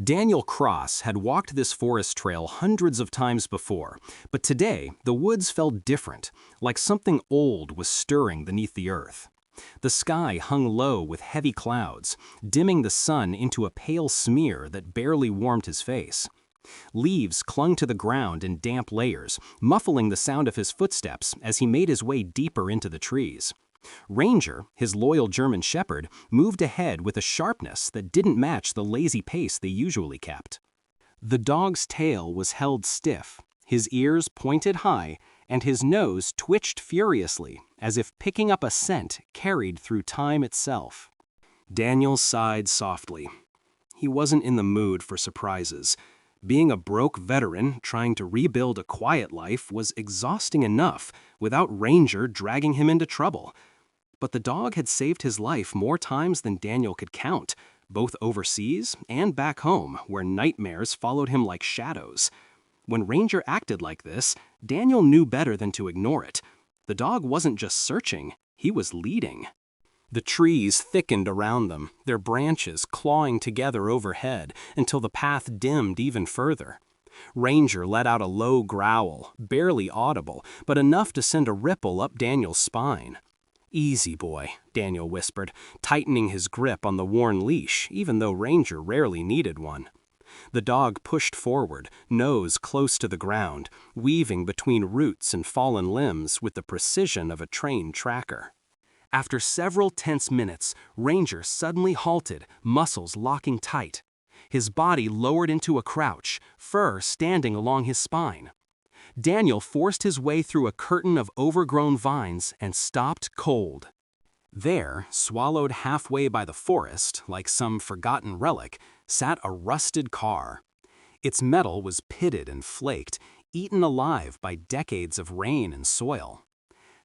Daniel Cross had walked this forest trail hundreds of times before, but today the woods felt different, like something old was stirring beneath the earth. The sky hung low with heavy clouds, dimming the sun into a pale smear that barely warmed his face. Leaves clung to the ground in damp layers, muffling the sound of his footsteps as he made his way deeper into the trees. Ranger, his loyal German shepherd, moved ahead with a sharpness that didn't match the lazy pace they usually kept. The dog's tail was held stiff, his ears pointed high, and his nose twitched furiously, as if picking up a scent carried through time itself. Daniel sighed softly. He wasn't in the mood for surprises. Being a broke veteran trying to rebuild a quiet life was exhausting enough without Ranger dragging him into trouble. But the dog had saved his life more times than Daniel could count, both overseas and back home, where nightmares followed him like shadows. When Ranger acted like this, Daniel knew better than to ignore it. The dog wasn't just searching, he was leading. The trees thickened around them, their branches clawing together overhead until the path dimmed even further. Ranger let out a low growl, barely audible, but enough to send a ripple up Daniel's spine. "Easy, boy," Daniel whispered, tightening his grip on the worn leash, even though Ranger rarely needed one. The dog pushed forward, nose close to the ground, weaving between roots and fallen limbs with the precision of a trained tracker. After several tense minutes, Ranger suddenly halted, muscles locking tight. His body lowered into a crouch, fur standing along his spine. Daniel forced his way through a curtain of overgrown vines and stopped cold. There, swallowed halfway by the forest, like some forgotten relic, sat a rusted car. Its metal was pitted and flaked, eaten alive by decades of rain and soil.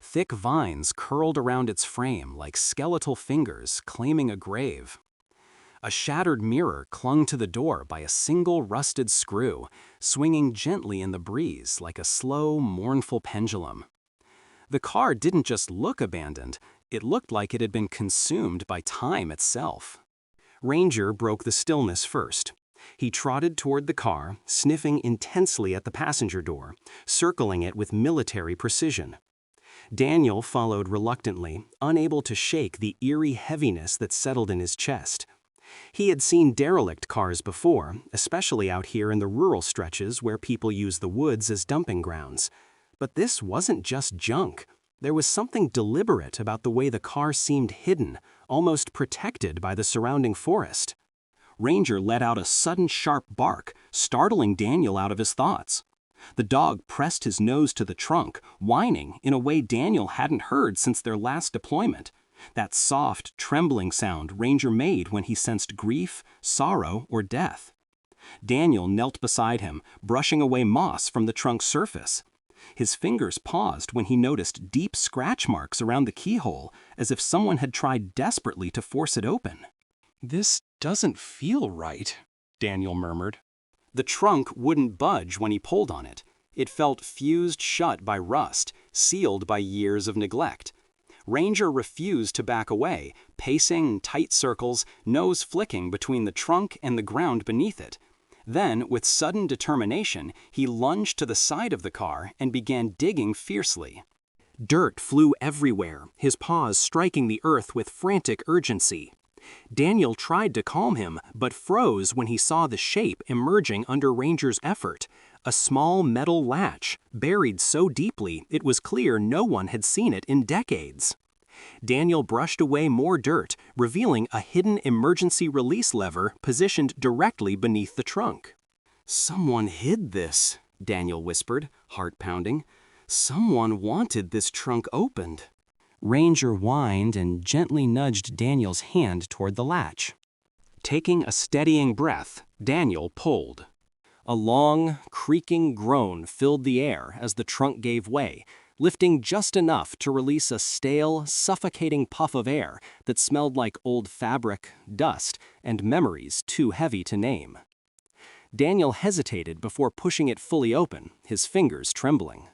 Thick vines curled around its frame like skeletal fingers claiming a grave. A shattered mirror clung to the door by a single rusted screw, swinging gently in the breeze like a slow, mournful pendulum. The car didn't just look abandoned, it looked like it had been consumed by time itself. Ranger broke the stillness first. He trotted toward the car, sniffing intensely at the passenger door, circling it with military precision. Daniel followed reluctantly, unable to shake the eerie heaviness that settled in his chest. He had seen derelict cars before, especially out here in the rural stretches where people use the woods as dumping grounds. But this wasn't just junk. There was something deliberate about the way the car seemed hidden, almost protected by the surrounding forest. Ranger let out a sudden sharp bark, startling Daniel out of his thoughts. The dog pressed his nose to the trunk, whining in a way Daniel hadn't heard since their last deployment. That soft, trembling sound Ranger made when he sensed grief, sorrow, or death. Daniel knelt beside him, brushing away moss from the trunk's surface. His fingers paused when he noticed deep scratch marks around the keyhole, as if someone had tried desperately to force it open. "This doesn't feel right," Daniel murmured. The trunk wouldn't budge when he pulled on it. It felt fused shut by rust, sealed by years of neglect. Ranger refused to back away, pacing in tight circles, nose flicking between the trunk and the ground beneath it. Then, with sudden determination, he lunged to the side of the car and began digging fiercely. Dirt flew everywhere, his paws striking the earth with frantic urgency. Daniel tried to calm him, but froze when he saw the shape emerging under Ranger's effort. A small metal latch, buried so deeply it was clear no one had seen it in decades. Daniel brushed away more dirt, revealing a hidden emergency release lever positioned directly beneath the trunk. "Someone hid this," Daniel whispered, heart pounding. "Someone wanted this trunk opened." Ranger whined and gently nudged Daniel's hand toward the latch. Taking a steadying breath, Daniel pulled. A long, creaking groan filled the air as the trunk gave way, lifting just enough to release a stale, suffocating puff of air that smelled like old fabric, dust, and memories too heavy to name. Daniel hesitated before pushing it fully open, his fingers trembling.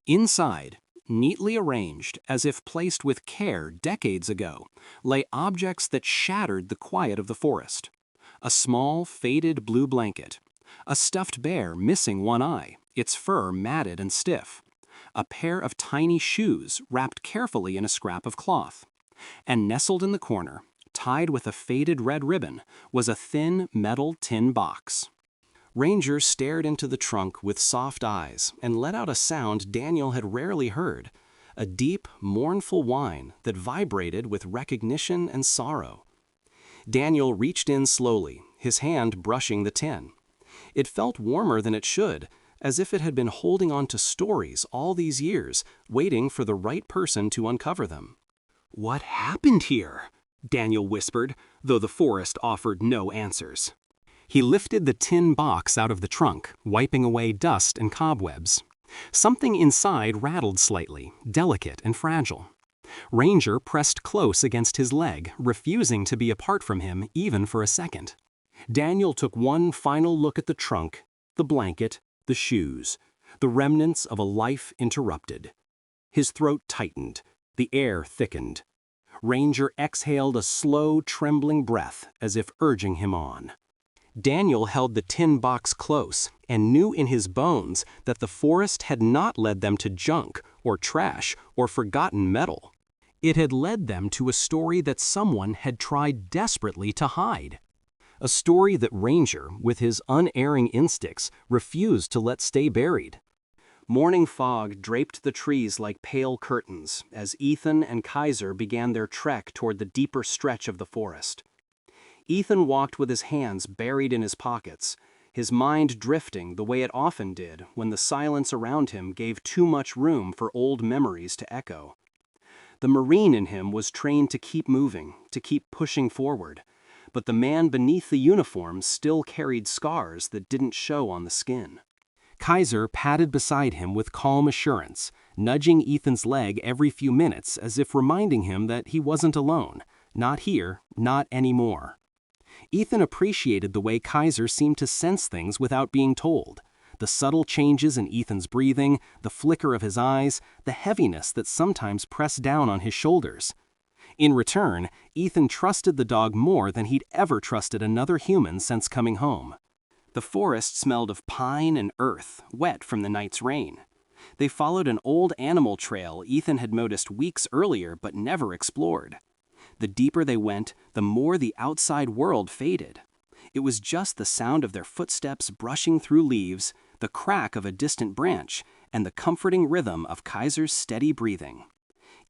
Inside, neatly arranged as if placed with care decades ago, lay objects that shattered the quiet of the forest. A small, faded blue blanket. A stuffed bear missing one eye, its fur matted and stiff. A pair of tiny shoes wrapped carefully in a scrap of cloth. And nestled in the corner, tied with a faded red ribbon, was a thin metal tin box. Ranger stared into the trunk with soft eyes and let out a sound Daniel had rarely heard, a deep, mournful whine that vibrated with recognition and sorrow. Daniel reached in slowly, his hand brushing the tin. It felt warmer than it should, as if it had been holding on to stories all these years, waiting for the right person to uncover them. "What happened here?" Daniel whispered, though the forest offered no answers. He lifted the tin box out of the trunk, wiping away dust and cobwebs. Something inside rattled slightly, delicate and fragile. Ranger pressed close against his leg, refusing to be apart from him even for a second. Daniel took one final look at the trunk, the blanket, the shoes, the remnants of a life interrupted. His throat tightened, the air thickened. Ranger exhaled a slow, trembling breath as if urging him on. Daniel held the tin box close and knew in his bones that the forest had not led them to junk or trash or forgotten metal. It had led them to a story that someone had tried desperately to hide. A story that Ranger, with his unerring instincts, refused to let stay buried. Morning fog draped the trees like pale curtains as Ethan and Kaiser began their trek toward the deeper stretch of the forest. Ethan walked with his hands buried in his pockets, his mind drifting the way it often did when the silence around him gave too much room for old memories to echo. The Marine in him was trained to keep moving, to keep pushing forward, but the man beneath the uniform still carried scars that didn't show on the skin. Kaiser padded beside him with calm assurance, nudging Ethan's leg every few minutes as if reminding him that he wasn't alone, not here, not anymore. Ethan appreciated the way Kaiser seemed to sense things without being told. The subtle changes in Ethan's breathing, the flicker of his eyes, the heaviness that sometimes pressed down on his shoulders. In return, Ethan trusted the dog more than he'd ever trusted another human since coming home. The forest smelled of pine and earth, wet from the night's rain. They followed an old animal trail Ethan had noticed weeks earlier but never explored. The deeper they went, the more the outside world faded. It was just the sound of their footsteps brushing through leaves, the crack of a distant branch, and the comforting rhythm of Kaiser's steady breathing.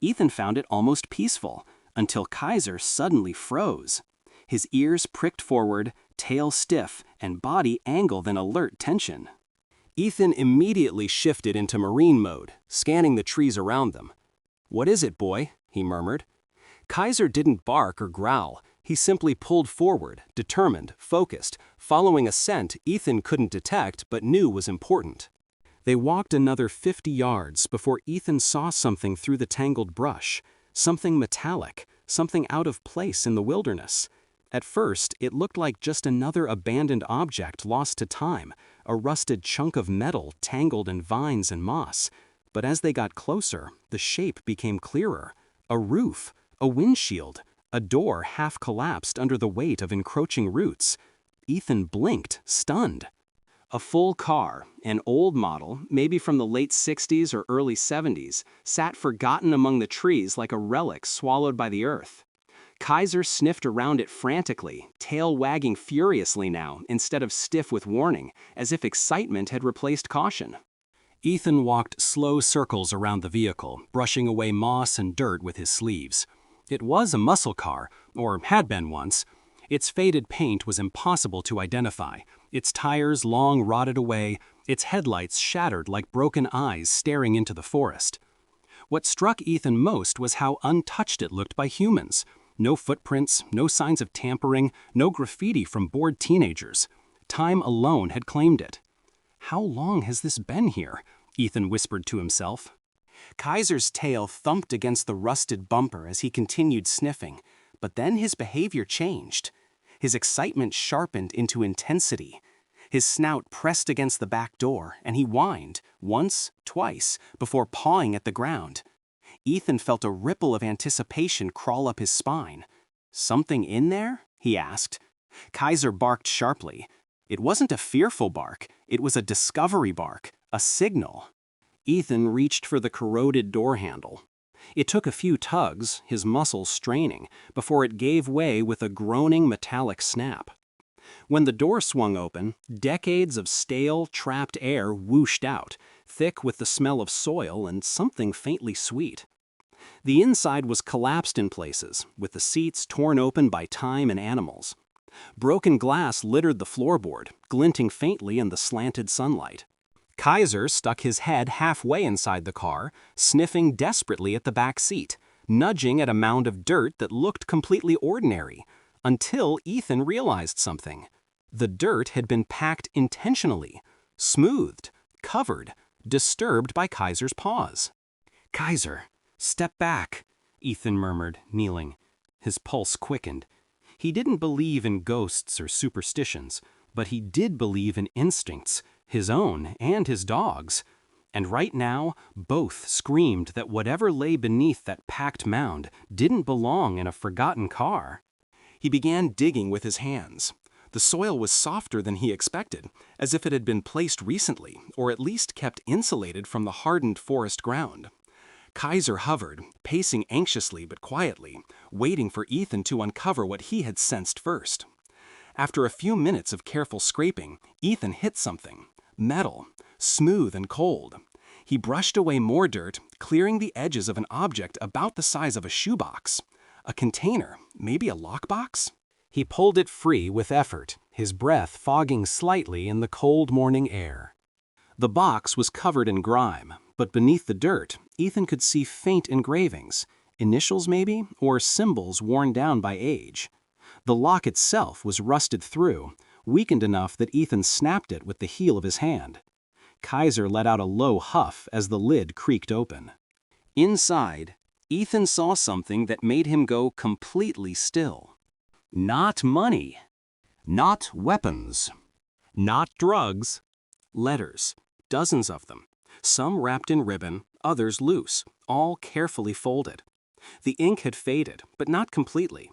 Ethan found it almost peaceful, until Kaiser suddenly froze. His ears pricked forward, tail stiff, and body angled in alert tension. Ethan immediately shifted into Marine mode, scanning the trees around them. "What is it, boy?" he murmured. Kaiser didn't bark or growl. He simply pulled forward, determined, focused, following a scent Ethan couldn't detect but knew was important. They walked another 50 yards before Ethan saw something through the tangled brush, something metallic, something out of place in the wilderness. At first, it looked like just another abandoned object lost to time, a rusted chunk of metal tangled in vines and moss. But as they got closer, the shape became clearer. A roof, a windshield, a door half collapsed under the weight of encroaching roots. Ethan blinked, stunned. A full car, an old model, maybe from the late 60s or early 70s, sat forgotten among the trees like a relic swallowed by the earth. Kaiser sniffed around it frantically, tail wagging furiously now instead of stiff with warning, as if excitement had replaced caution. Ethan walked slow circles around the vehicle, brushing away moss and dirt with his sleeves. It was a muscle car, or had been once. Its faded paint was impossible to identify, its tires long rotted away, its headlights shattered like broken eyes staring into the forest. What struck Ethan most was how untouched it looked by humans. No footprints, no signs of tampering, no graffiti from bored teenagers. Time alone had claimed it. "How long has this been here?" Ethan whispered to himself. Kaiser's tail thumped against the rusted bumper as he continued sniffing, but then his behavior changed. His excitement sharpened into intensity. His snout pressed against the back door, and he whined, once, twice, before pawing at the ground. Ethan felt a ripple of anticipation crawl up his spine. "Something in there?" he asked. Kaiser barked sharply. It wasn't a fearful bark, it was a discovery bark, a signal. Ethan reached for the corroded door handle. It took a few tugs, his muscles straining, before it gave way with a groaning metallic snap. When the door swung open, decades of stale, trapped air whooshed out, thick with the smell of soil and something faintly sweet. The inside was collapsed in places, with the seats torn open by time and animals. Broken glass littered the floorboard, glinting faintly in the slanted sunlight. Kaiser stuck his head halfway inside the car, sniffing desperately at the back seat, nudging at a mound of dirt that looked completely ordinary, until Ethan realized something. The dirt had been packed intentionally, smoothed, covered, disturbed by Kaiser's paws. "Kaiser, step back," Ethan murmured, kneeling. His pulse quickened. He didn't believe in ghosts or superstitions, but he did believe in instincts, his own and his dog's. And right now, both screamed that whatever lay beneath that packed mound didn't belong in a forgotten car. He began digging with his hands. The soil was softer than he expected, as if it had been placed recently, or at least kept insulated from the hardened forest ground. Kaiser hovered, pacing anxiously but quietly, waiting for Ethan to uncover what he had sensed first. After a few minutes of careful scraping, Ethan hit something. Metal, smooth and cold. He brushed away more dirt, clearing the edges of an object about the size of a shoebox. A container, maybe a lockbox? He pulled it free with effort, his breath fogging slightly in the cold morning air. The box was covered in grime, but beneath the dirt, Ethan could see faint engravings, initials maybe, or symbols worn down by age. The lock itself was rusted through, weakened enough that Ethan snapped it with the heel of his hand. Kaiser let out a low huff as the lid creaked open. Inside, Ethan saw something that made him go completely still. Not money. Not weapons. Not drugs. Letters, dozens of them. Some wrapped in ribbon, others loose, all carefully folded. The ink had faded, but not completely.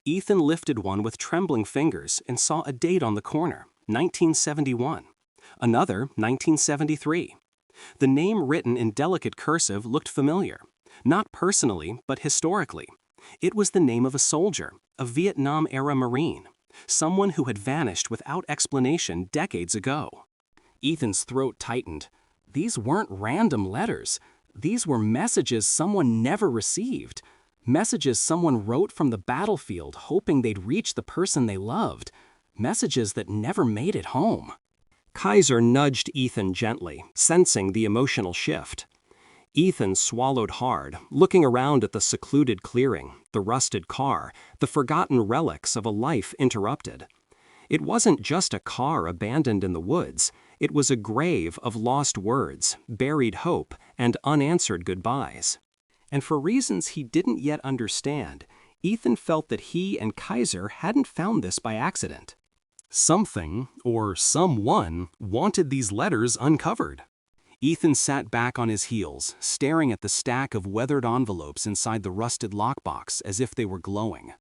Ethan lifted one with trembling fingers and saw a date on the corner, 1971. Another, 1973. The name written in delicate cursive looked familiar, not personally, but historically. It was the name of a soldier, a Vietnam-era Marine, someone who had vanished without explanation decades ago. Ethan's throat tightened. These weren't random letters. These were messages someone never received. Messages someone wrote from the battlefield hoping they'd reach the person they loved. Messages that never made it home. Kaiser nudged Ethan gently, sensing the emotional shift. Ethan swallowed hard, looking around at the secluded clearing, the rusted car, the forgotten relics of a life interrupted. It wasn't just a car abandoned in the woods. It was a grave of lost words, buried hope, and unanswered goodbyes. And for reasons he didn't yet understand, Ethan felt that he and Kaiser hadn't found this by accident. Something, or someone, wanted these letters uncovered. Ethan sat back on his heels, staring at the stack of weathered envelopes inside the rusted lockbox as if they were glowing.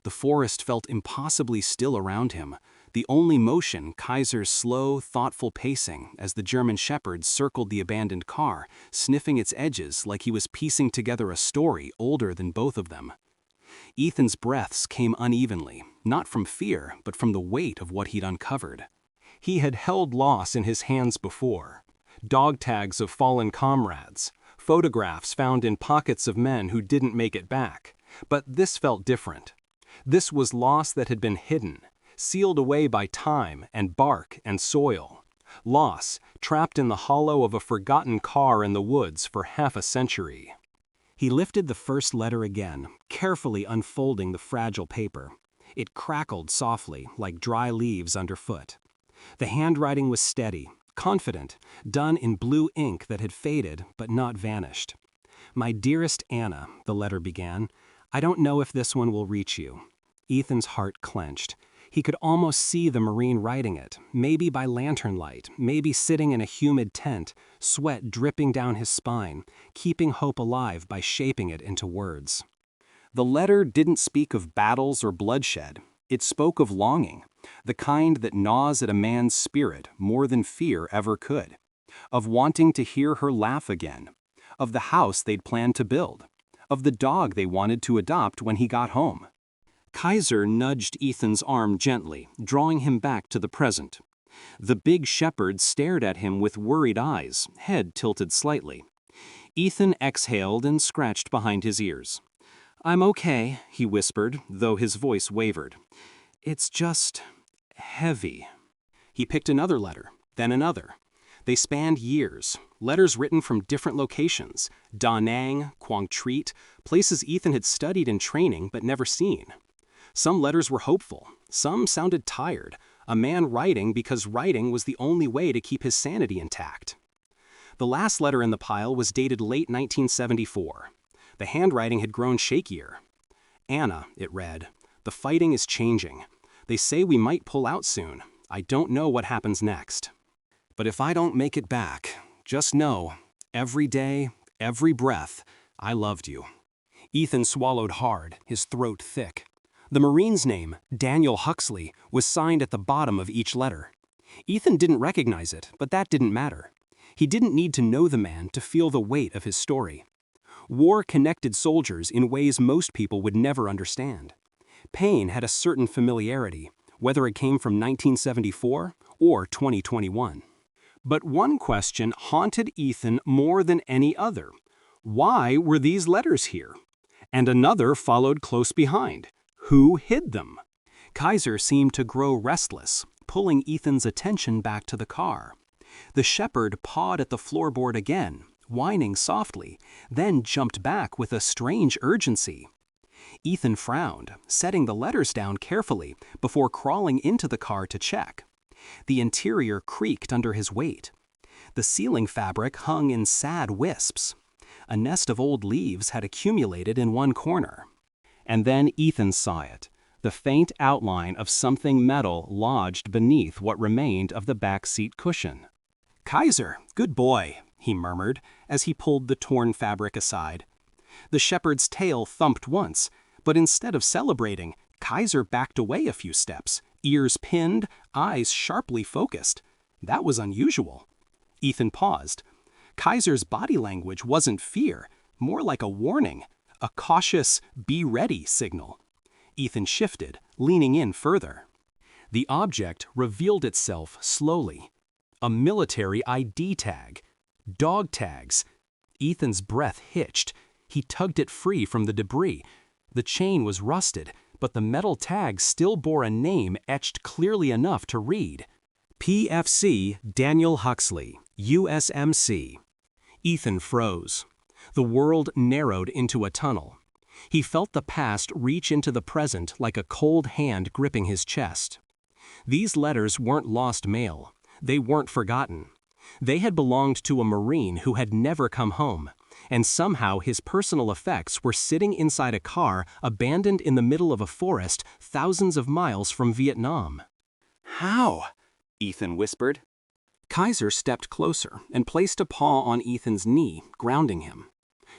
The forest felt impossibly still around him, the only motion Kaiser's slow, thoughtful pacing as the German shepherd circled the abandoned car, sniffing its edges like he was piecing together a story older than both of them. Ethan's breaths came unevenly, not from fear, but from the weight of what he'd uncovered. He had held loss in his hands before. Dog tags of fallen comrades, photographs found in pockets of men who didn't make it back. But this felt different. This was loss that had been hidden, sealed away by time and bark and soil. Loss trapped in the hollow of a forgotten car in the woods for half a century. He lifted the first letter again, carefully unfolding the fragile paper. It crackled softly, like dry leaves underfoot. The handwriting was steady, confident, done in blue ink that had faded but not vanished. "My dearest Anna," the letter began, "I don't know if this one will reach you." Ethan's heart clenched. He could almost see the Marine writing it, maybe by lantern light, maybe sitting in a humid tent, sweat dripping down his spine, keeping hope alive by shaping it into words. The letter didn't speak of battles or bloodshed. It spoke of longing, the kind that gnaws at a man's spirit more than fear ever could, of wanting to hear her laugh again, of the house they'd planned to build, of the dog they wanted to adopt when he got home. Kaiser nudged Ethan's arm gently, drawing him back to the present. The big shepherd stared at him with worried eyes, head tilted slightly. Ethan exhaled and scratched behind his ears. "I'm okay," he whispered, though his voice wavered. "It's just heavy." He picked another letter, then another. They spanned years, letters written from different locations, Da Nang, Quang Treat, places Ethan had studied in training but never seen. Some letters were hopeful, some sounded tired, a man writing because writing was the only way to keep his sanity intact. The last letter in the pile was dated late 1974. The handwriting had grown shakier. "Anna," it read, "the fighting is changing. They say we might pull out soon. I don't know what happens next. But if I don't make it back, just know, every day, every breath, I loved you." Ethan swallowed hard, his throat thick. The Marine's name, Daniel Huxley, was signed at the bottom of each letter. Ethan didn't recognize it, but that didn't matter. He didn't need to know the man to feel the weight of his story. War connected soldiers in ways most people would never understand. Pain had a certain familiarity, whether it came from 1974 or 2021. But one question haunted Ethan more than any other. Why were these letters here? And another followed close behind. Who hid them? Kaiser seemed to grow restless, pulling Ethan's attention back to the car. The shepherd pawed at the floorboard again, whining softly, then jumped back with a strange urgency. Ethan frowned, setting the letters down carefully before crawling into the car to check. The interior creaked under his weight. The ceiling fabric hung in sad wisps. A nest of old leaves had accumulated in one corner. And then Ethan saw it, the faint outline of something metal lodged beneath what remained of the back seat cushion. "Kaiser, good boy," he murmured as he pulled the torn fabric aside. The shepherd's tail thumped once, but instead of celebrating, Kaiser backed away a few steps, ears pinned, eyes sharply focused. That was unusual. Ethan paused. Kaiser's body language wasn't fear, more like a warning, a cautious, be ready signal. Ethan shifted, leaning in further. The object revealed itself slowly. A military ID tag. Dog tags. Ethan's breath hitched. He tugged it free from the debris. The chain was rusted, but the metal tag still bore a name etched clearly enough to read. PFC Daniel Huxley, USMC. Ethan froze. The world narrowed into a tunnel. He felt the past reach into the present like a cold hand gripping his chest. These letters weren't lost mail. They weren't forgotten. They had belonged to a Marine who had never come home, and somehow his personal effects were sitting inside a car abandoned in the middle of a forest thousands of miles from Vietnam. "How?" Ethan whispered. Kaiser stepped closer and placed a paw on Ethan's knee, grounding him.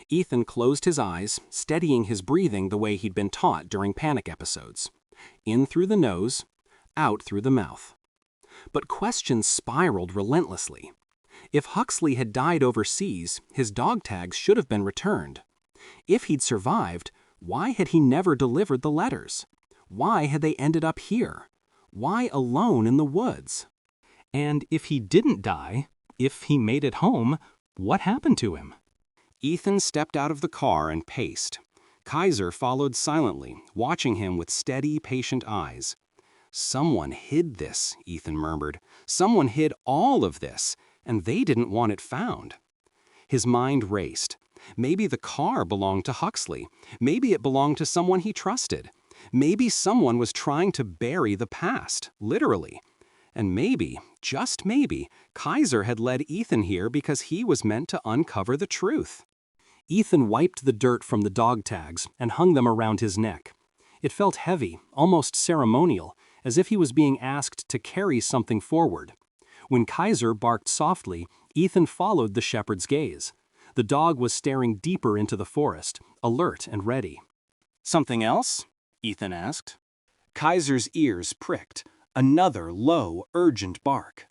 Ethan closed his eyes, steadying his breathing the way he'd been taught during panic episodes. In through the nose, out through the mouth. But questions spiraled relentlessly. If Huxley had died overseas, his dog tags should have been returned. If he'd survived, why had he never delivered the letters? Why had they ended up here? Why alone in the woods? And if he didn't die, if he made it home, what happened to him? Ethan stepped out of the car and paced. Kaiser followed silently, watching him with steady, patient eyes. "Someone hid this," Ethan murmured. "Someone hid all of this, and they didn't want it found." His mind raced. Maybe the car belonged to Huxley. Maybe it belonged to someone he trusted. Maybe someone was trying to bury the past, literally. And maybe, just maybe, Kaiser had led Ethan here because he was meant to uncover the truth. Ethan wiped the dirt from the dog tags and hung them around his neck. It felt heavy, almost ceremonial, as if he was being asked to carry something forward. When Kaiser barked softly, Ethan followed the shepherd's gaze. The dog was staring deeper into the forest, alert and ready. "Something else?" Ethan asked. Kaiser's ears pricked. Another low, urgent bark.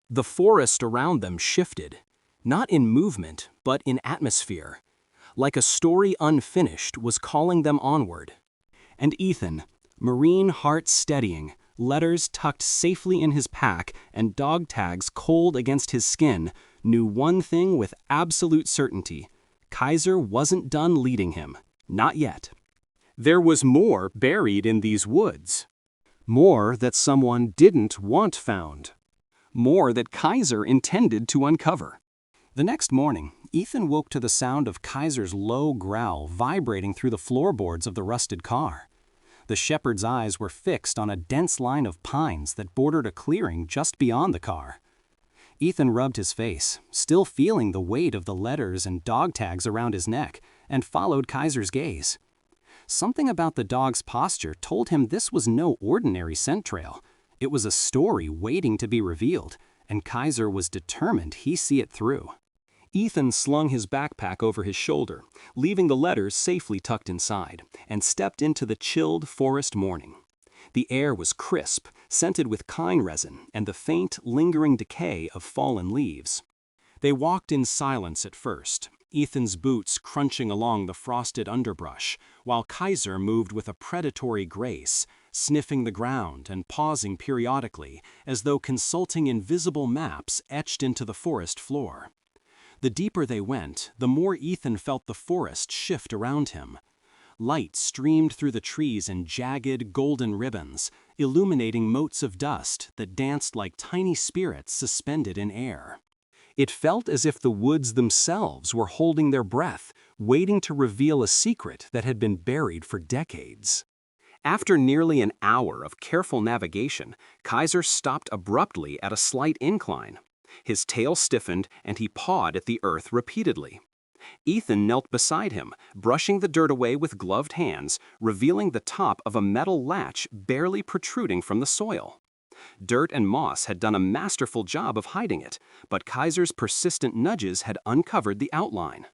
The forest around them shifted, not in movement, but in atmosphere. Like a story unfinished was calling them onward. And Ethan, marine heart steadying, letters tucked safely in his pack and dog tags cold against his skin, knew one thing with absolute certainty. Kaiser wasn't done leading him. Not yet. There was more buried in these woods. More that someone didn't want found. More that Kaiser intended to uncover. The next morning, Ethan woke to the sound of Kaiser's low growl vibrating through the floorboards of the rusted car. The shepherd's eyes were fixed on a dense line of pines that bordered a clearing just beyond the car. Ethan rubbed his face, still feeling the weight of the letters and dog tags around his neck, and followed Kaiser's gaze. Something about the dog's posture told him this was no ordinary scent trail. It was a story waiting to be revealed, and Kaiser was determined he see it through. Ethan slung his backpack over his shoulder, leaving the letters safely tucked inside, and stepped into the chilled forest morning. The air was crisp, scented with pine resin and the faint, lingering decay of fallen leaves. They walked in silence at first, Ethan's boots crunching along the frosted underbrush, while Kaiser moved with a predatory grace, sniffing the ground and pausing periodically, as though consulting invisible maps etched into the forest floor. The deeper they went, the more Ethan felt the forest shift around him. Light streamed through the trees in jagged, golden ribbons, illuminating motes of dust that danced like tiny spirits suspended in air. It felt as if the woods themselves were holding their breath, waiting to reveal a secret that had been buried for decades. After nearly an hour of careful navigation, Kaiser stopped abruptly at a slight incline. His tail stiffened and he pawed at the earth repeatedly. Ethan knelt beside him, brushing the dirt away with gloved hands, revealing the top of a metal latch barely protruding from the soil. Dirt and moss had done a masterful job of hiding it, but Kaiser's persistent nudges had uncovered the outline.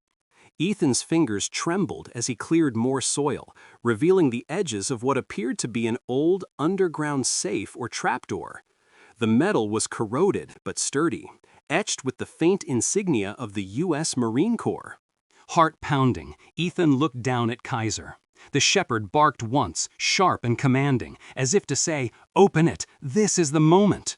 Ethan's fingers trembled as he cleared more soil, revealing the edges of what appeared to be an old underground safe or trapdoor. The metal was corroded but sturdy, etched with the faint insignia of the U.S. Marine Corps. Heart pounding, Ethan looked down at Kaiser. The shepherd barked once, sharp and commanding, as if to say, "Open it, this is the moment."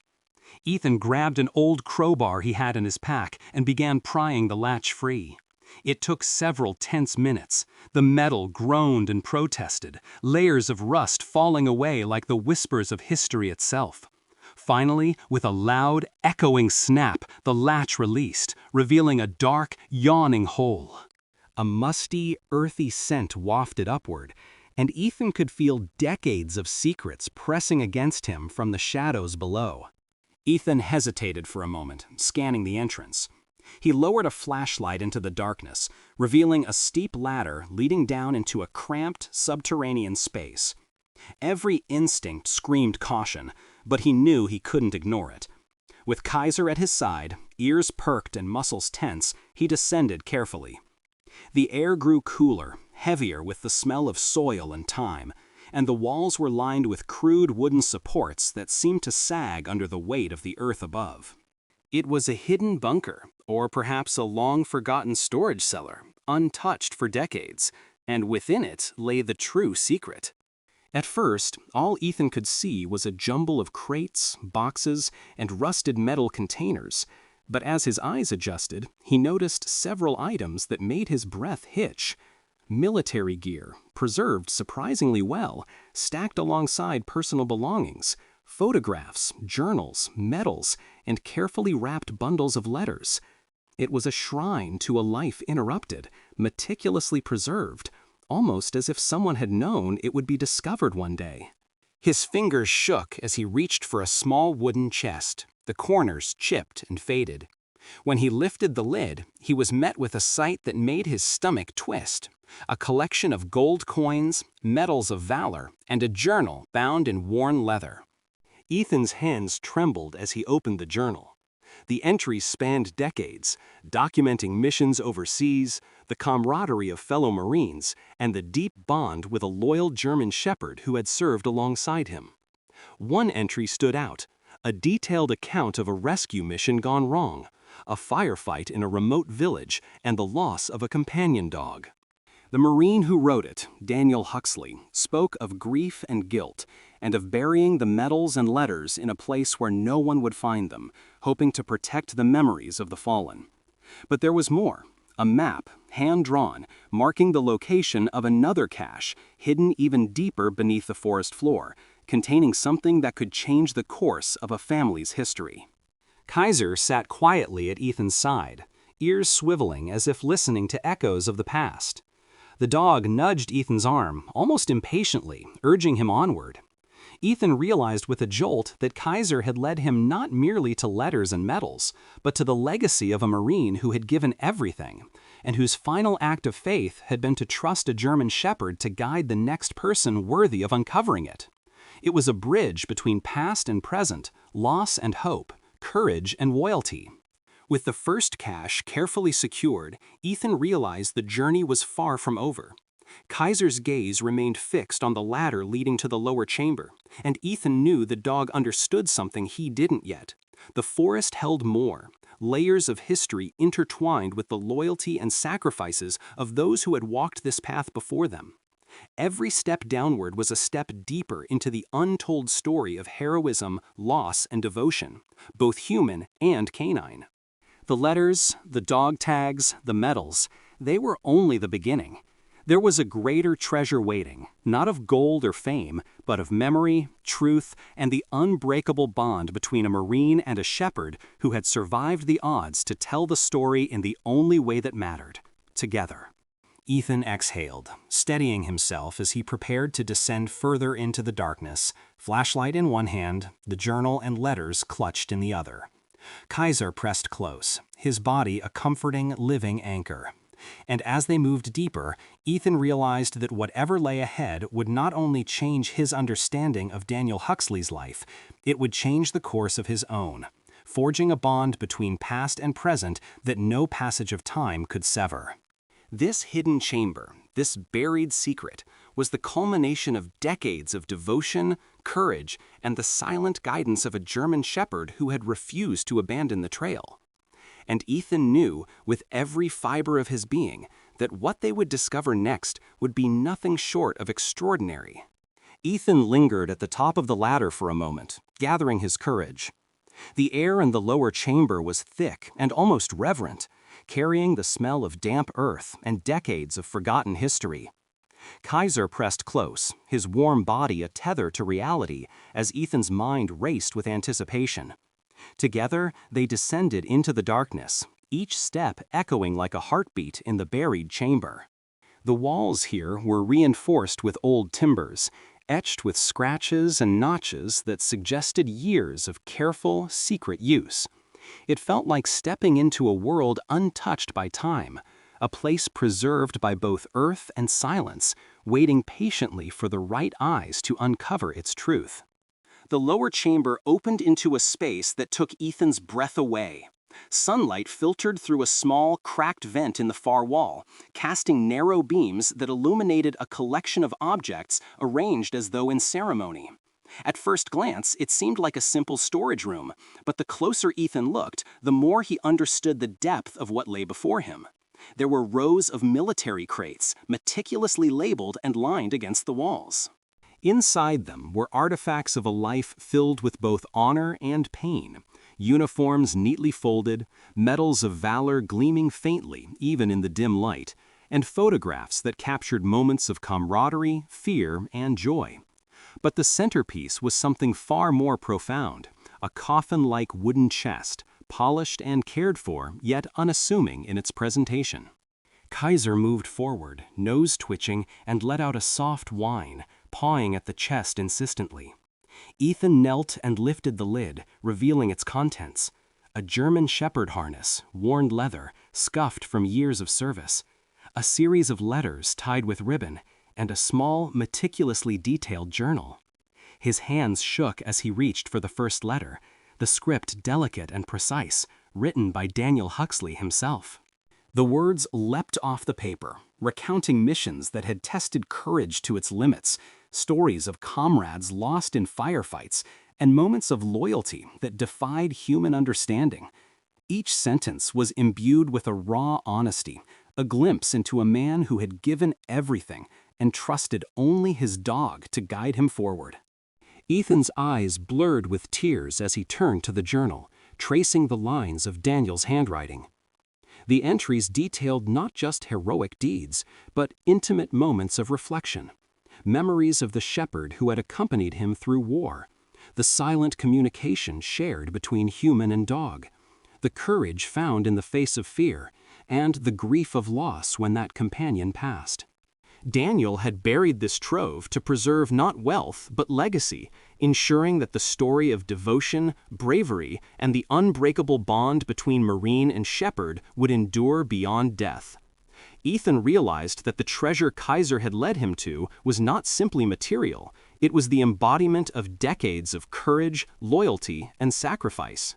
Ethan grabbed an old crowbar he had in his pack and began prying the latch free. It took several tense minutes. The metal groaned and protested, layers of rust falling away like the whispers of history itself. Finally, with a loud, echoing snap, the latch released, revealing a dark, yawning hole. A musty, earthy scent wafted upward, and Ethan could feel decades of secrets pressing against him from the shadows below. Ethan hesitated for a moment, scanning the entrance. He lowered a flashlight into the darkness, revealing a steep ladder leading down into a cramped, subterranean space. Every instinct screamed caution, but he knew he couldn't ignore it. With Kaiser at his side, ears perked and muscles tense, he descended carefully. The air grew cooler, heavier with the smell of soil and time, and the walls were lined with crude wooden supports that seemed to sag under the weight of the earth above. It was a hidden bunker, or perhaps a long-forgotten storage cellar, untouched for decades, and within it lay the true secret. At first, all Ethan could see was a jumble of crates, boxes, and rusted metal containers, but as his eyes adjusted, he noticed several items that made his breath hitch. Military gear, preserved surprisingly well, stacked alongside personal belongings, photographs, journals, medals, and carefully wrapped bundles of letters. It was a shrine to a life interrupted, meticulously preserved, almost as if someone had known it would be discovered one day. His fingers shook as he reached for a small wooden chest, the corners chipped and faded. When he lifted the lid, he was met with a sight that made his stomach twist. A collection of gold coins, medals of valor, and a journal bound in worn leather. Ethan's hands trembled as he opened the journal. The entries spanned decades, documenting missions overseas, the camaraderie of fellow Marines, and the deep bond with a loyal German shepherd who had served alongside him. One entry stood out, a detailed account of a rescue mission gone wrong, a firefight in a remote village, and the loss of a companion dog. The Marine who wrote it, Daniel Huxley, spoke of grief and guilt, and of burying the medals and letters in a place where no one would find them, hoping to protect the memories of the fallen. But there was more, a map, hand-drawn, marking the location of another cache, hidden even deeper beneath the forest floor, containing something that could change the course of a family's history. Kaiser sat quietly at Ethan's side, ears swiveling as if listening to echoes of the past. The dog nudged Ethan's arm, almost impatiently, urging him onward. Ethan realized with a jolt that Kaiser had led him not merely to letters and medals, but to the legacy of a Marine who had given everything, and whose final act of faith had been to trust a German shepherd to guide the next person worthy of uncovering it. It was a bridge between past and present, loss and hope, courage and loyalty. With the first cache carefully secured, Ethan realized the journey was far from over. Kaiser's gaze remained fixed on the ladder leading to the lower chamber, and Ethan knew the dog understood something he didn't yet. The forest held more, layers of history intertwined with the loyalty and sacrifices of those who had walked this path before them. Every step downward was a step deeper into the untold story of heroism, loss, and devotion, both human and canine. The letters, the dog tags, the medals, they were only the beginning. There was a greater treasure waiting, not of gold or fame, but of memory, truth, and the unbreakable bond between a Marine and a shepherd who had survived the odds to tell the story in the only way that mattered, together. Ethan exhaled, steadying himself as he prepared to descend further into the darkness, flashlight in one hand, the journal and letters clutched in the other. Kaiser pressed close, his body a comforting, living anchor. And as they moved deeper, Ethan realized that whatever lay ahead would not only change his understanding of Daniel Huxley's life, it would change the course of his own, forging a bond between past and present that no passage of time could sever. This hidden chamber, this buried secret, was the culmination of decades of devotion, courage, and the silent guidance of a German shepherd who had refused to abandon the trail. And Ethan knew, with every fiber of his being, that what they would discover next would be nothing short of extraordinary. Ethan lingered at the top of the ladder for a moment, gathering his courage. The air in the lower chamber was thick and almost reverent, carrying the smell of damp earth and decades of forgotten history. Kaiser pressed close, his warm body a tether to reality, as Ethan's mind raced with anticipation. Together, they descended into the darkness, each step echoing like a heartbeat in the buried chamber. The walls here were reinforced with old timbers, etched with scratches and notches that suggested years of careful, secret use. It felt like stepping into a world untouched by time, a place preserved by both earth and silence, waiting patiently for the right eyes to uncover its truth. The lower chamber opened into a space that took Ethan's breath away. Sunlight filtered through a small, cracked vent in the far wall, casting narrow beams that illuminated a collection of objects arranged as though in ceremony. At first glance, it seemed like a simple storage room, but the closer Ethan looked, the more he understood the depth of what lay before him. There were rows of military crates, meticulously labeled and lined against the walls. Inside them were artifacts of a life filled with both honor and pain, uniforms neatly folded, medals of valor gleaming faintly even in the dim light, and photographs that captured moments of camaraderie, fear, and joy. But the centerpiece was something far more profound, a coffin-like wooden chest, polished and cared for, yet unassuming in its presentation. Kaiser moved forward, nose twitching, and let out a soft whine, pawing at the chest insistently. Ethan knelt and lifted the lid, revealing its contents. A German shepherd harness, worn leather, scuffed from years of service. A series of letters tied with ribbon, and a small, meticulously detailed journal. His hands shook as he reached for the first letter, the script delicate and precise, written by Daniel Huxley himself. The words leapt off the paper, recounting missions that had tested courage to its limits, stories of comrades lost in firefights, and moments of loyalty that defied human understanding. Each sentence was imbued with a raw honesty, a glimpse into a man who had given everything and trusted only his dog to guide him forward. Ethan's eyes blurred with tears as he turned to the journal, tracing the lines of Daniel's handwriting. The entries detailed not just heroic deeds, but intimate moments of reflection, memories of the shepherd who had accompanied him through war, the silent communication shared between human and dog, the courage found in the face of fear, and the grief of loss when that companion passed. Daniel had buried this trove to preserve not wealth but legacy, ensuring that the story of devotion, bravery, and the unbreakable bond between Marine and shepherd would endure beyond death. Ethan realized that the treasure Kaiser had led him to was not simply material, it was the embodiment of decades of courage, loyalty, and sacrifice.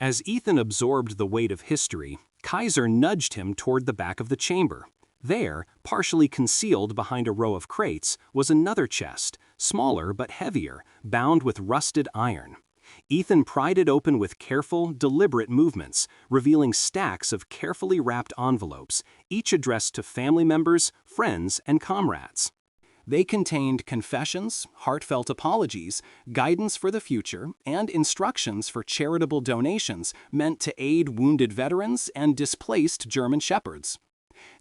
As Ethan absorbed the weight of history, Kaiser nudged him toward the back of the chamber. There, partially concealed behind a row of crates, was another chest, smaller but heavier, bound with rusted iron. Ethan pried it open with careful, deliberate movements, revealing stacks of carefully wrapped envelopes, each addressed to family members, friends, and comrades. They contained confessions, heartfelt apologies, guidance for the future, and instructions for charitable donations meant to aid wounded veterans and displaced German shepherds.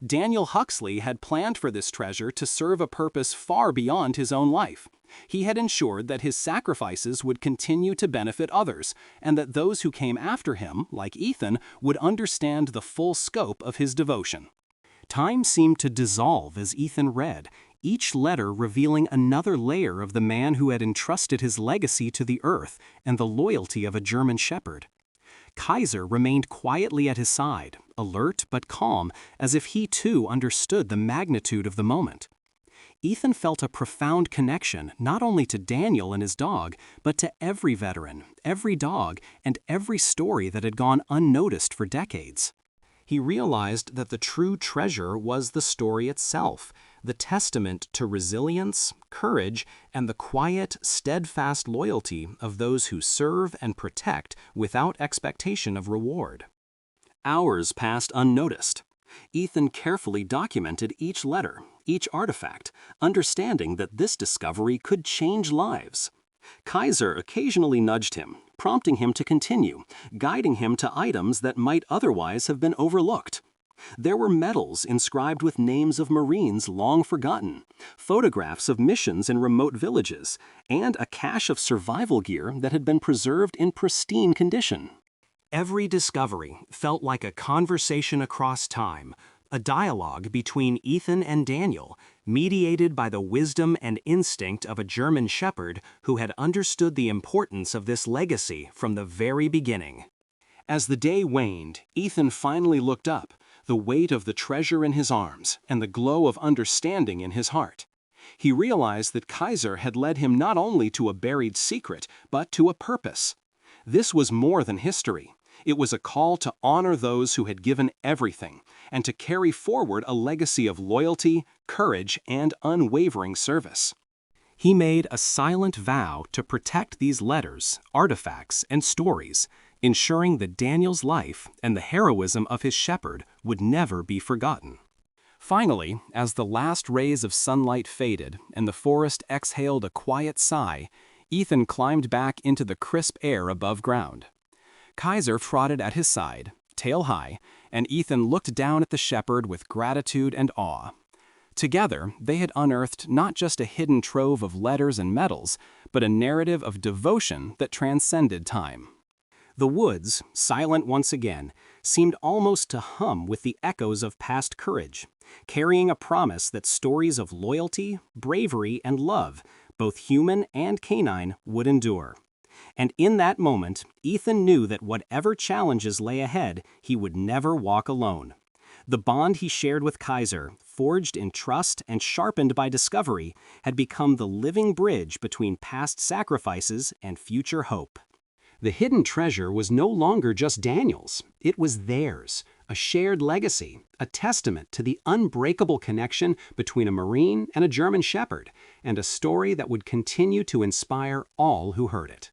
Daniel Huxley had planned for this treasure to serve a purpose far beyond his own life. He had ensured that his sacrifices would continue to benefit others, and that those who came after him, like Ethan, would understand the full scope of his devotion. Time seemed to dissolve as Ethan read, each letter revealing another layer of the man who had entrusted his legacy to the earth and the loyalty of a German shepherd. Kaiser remained quietly at his side, alert but calm, as if he too understood the magnitude of the moment. Ethan felt a profound connection not only to Daniel and his dog, but to every veteran, every dog, and every story that had gone unnoticed for decades. He realized that the true treasure was the story itself, the testament to resilience, courage, and the quiet, steadfast loyalty of those who serve and protect without expectation of reward. Hours passed unnoticed. Ethan carefully documented each letter, each artifact, understanding that this discovery could change lives. Kaiser occasionally nudged him, prompting him to continue, guiding him to items that might otherwise have been overlooked. There were medals inscribed with names of Marines long forgotten, photographs of missions in remote villages, and a cache of survival gear that had been preserved in pristine condition. Every discovery felt like a conversation across time, a dialogue between Ethan and Daniel, mediated by the wisdom and instinct of a German shepherd who had understood the importance of this legacy from the very beginning. As the day waned, Ethan finally looked up, the weight of the treasure in his arms and the glow of understanding in his heart. He realized that Kaiser had led him not only to a buried secret, but to a purpose. This was more than history. It was a call to honor those who had given everything, and to carry forward a legacy of loyalty, courage, and unwavering service. He made a silent vow to protect these letters, artifacts, and stories, ensuring that Daniel's life and the heroism of his shepherd would never be forgotten. Finally, as the last rays of sunlight faded and the forest exhaled a quiet sigh, Ethan climbed back into the crisp air above ground. Kaiser trotted at his side, tail high, and Ethan looked down at the shepherd with gratitude and awe. Together, they had unearthed not just a hidden trove of letters and medals, but a narrative of devotion that transcended time. The woods, silent once again, seemed almost to hum with the echoes of past courage, carrying a promise that stories of loyalty, bravery, and love, both human and canine, would endure. And in that moment, Ethan knew that whatever challenges lay ahead, he would never walk alone. The bond he shared with Kaiser, forged in trust and sharpened by discovery, had become the living bridge between past sacrifices and future hope. The hidden treasure was no longer just Daniel's. It was theirs, a shared legacy, a testament to the unbreakable connection between a Marine and a German Shepherd, and a story that would continue to inspire all who heard it.